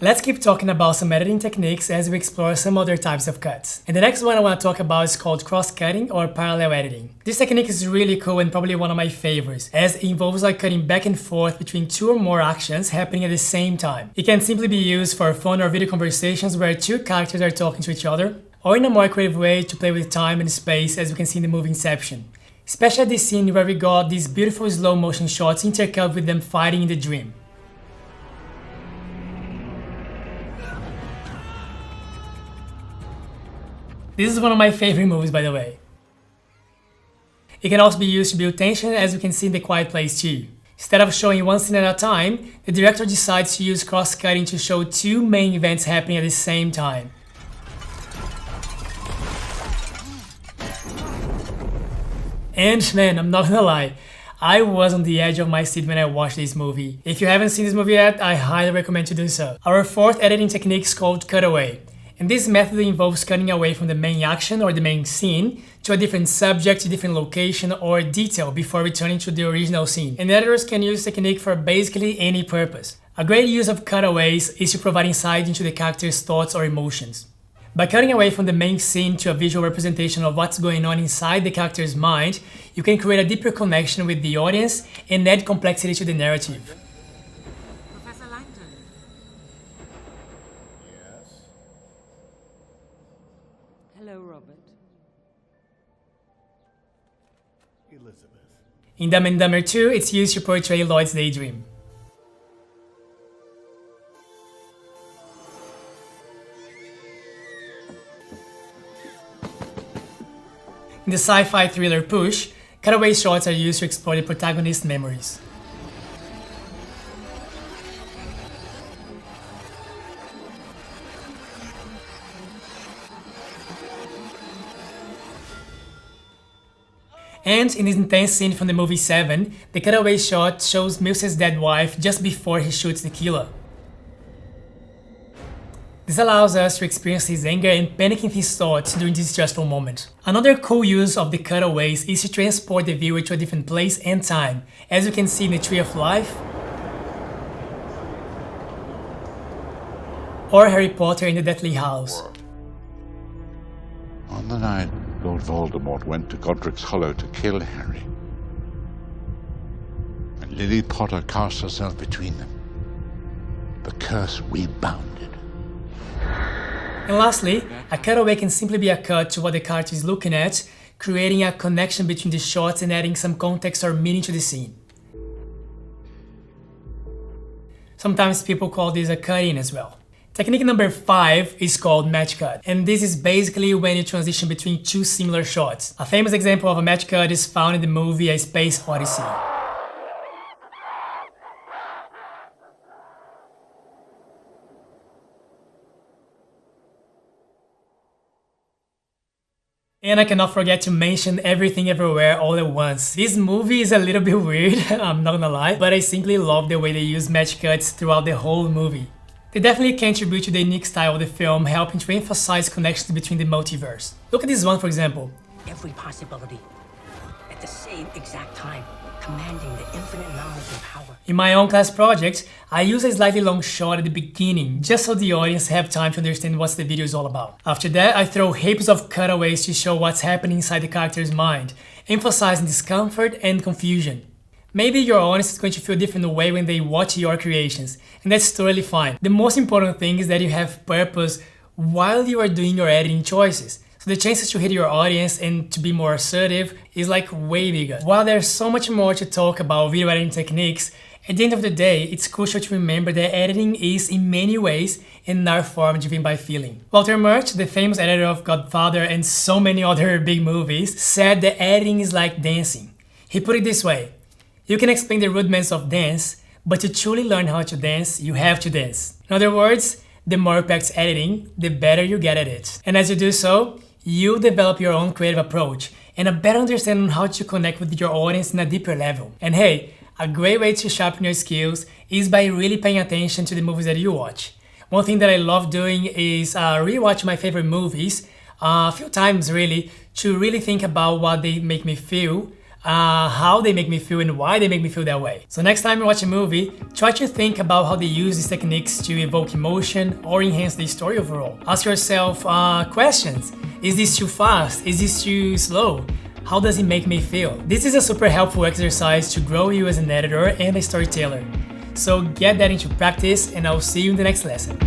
Let's keep talking about some editing techniques as we explore some other types of cuts. And the next one I want to talk about is called cross-cutting or parallel editing. This technique is really cool and probably one of my favorites, as it involves cutting back and forth between two or more actions happening at the same time. It can simply be used for phone or video conversations where two characters are talking to each other, or in a more creative way to play with time and space, as we can see in the movie Inception. Especially at this scene where we got these beautiful slow motion shots intercut with them fighting in the dream. This is one of my favorite movies, by the way. It can also be used to build tension, as we can see in The Quiet Place too. Instead of showing one scene at a time, the director decides to use cross-cutting to show two main events happening at the same time. And man, I'm not gonna lie, I was on the edge of my seat when I watched this movie. If you haven't seen this movie yet, I highly recommend to do so. Our fourth editing technique is called cutaway. And this method involves cutting away from the main action or the main scene to a different subject, different location, or detail before returning to the original scene. And editors can use this technique for basically any purpose. A great use of cutaways is to provide insight into the character's thoughts or emotions. By cutting away from the main scene to a visual representation of what's going on inside the character's mind, you can create a deeper connection with the audience and add complexity to the narrative. Hello, Robert. Elizabeth. In Dumb and Dumber 2, it's used to portray Lloyd's daydream. In the sci-fi thriller Push, cutaway shots are used to explore the protagonist's memories. And in this intense scene from the movie Seven, the cutaway shot shows Milce's dead wife just before he shoots the killer. This allows us to experience his anger and panic in his thoughts during this stressful moment. Another cool use of the cutaways is to transport the viewer to a different place and time, as you can see in the Tree of Life, or Harry Potter in the Deathly Hallows. On the night Lord Voldemort went to Godric's Hollow to kill Harry, and Lily Potter cast herself between them, the curse rebounded. And lastly, a cutaway can simply be a cut to what the character is looking at, creating a connection between the shots and adding some context or meaning to the scene. Sometimes people call this a cut-in as well. Technique number 5 is called match cut, and this is basically when you transition between two similar shots. A famous example of a match cut is found in the movie A Space Odyssey. And I cannot forget to mention Everything Everywhere All at Once. This movie is a little bit weird, I'm not gonna lie, but I simply love the way they use match cuts throughout the whole movie. They definitely contribute to the unique style of the film, helping to emphasize connections between the multiverse. Look at this one for example. Every possibility, at the same exact time, commanding the infinite knowledge and power. In my own class project, I use a slightly long shot at the beginning, just so the audience have time to understand what the video is all about. After that, I throw heaps of cutaways to show what's happening inside the character's mind, emphasizing discomfort and confusion. Maybe your audience is going to feel a different way when they watch your creations, and that's totally fine. The most important thing is that you have purpose while you are doing your editing choices. So the chances to hit your audience and to be more assertive is like way bigger. While there's so much more to talk about video editing techniques, at the end of the day, it's crucial to remember that editing is in many ways an art form driven by feeling. Walter Murch, the famous editor of Godfather and so many other big movies, said that editing is like dancing. He put it this way: you can explain the rudiments of dance, but to truly learn how to dance, you have to dance. In other words, the more you practice editing, the better you get at it. And as you do so, you develop your own creative approach and a better understanding on how to connect with your audience in a deeper level. And hey, a great way to sharpen your skills is by really paying attention to the movies that you watch. One thing that I love doing is rewatch my favorite movies a few times really, to really think about what they make me feel, how they make me feel and why they make me feel that way. So next time you watch a movie, try to think about how they use these techniques to evoke emotion or enhance the story overall. Ask yourself questions. Is this too fast? Is this too slow? How does it make me feel? This is a super helpful exercise to grow you as an editor and a storyteller. So get that into practice, and I'll see you in the next lesson.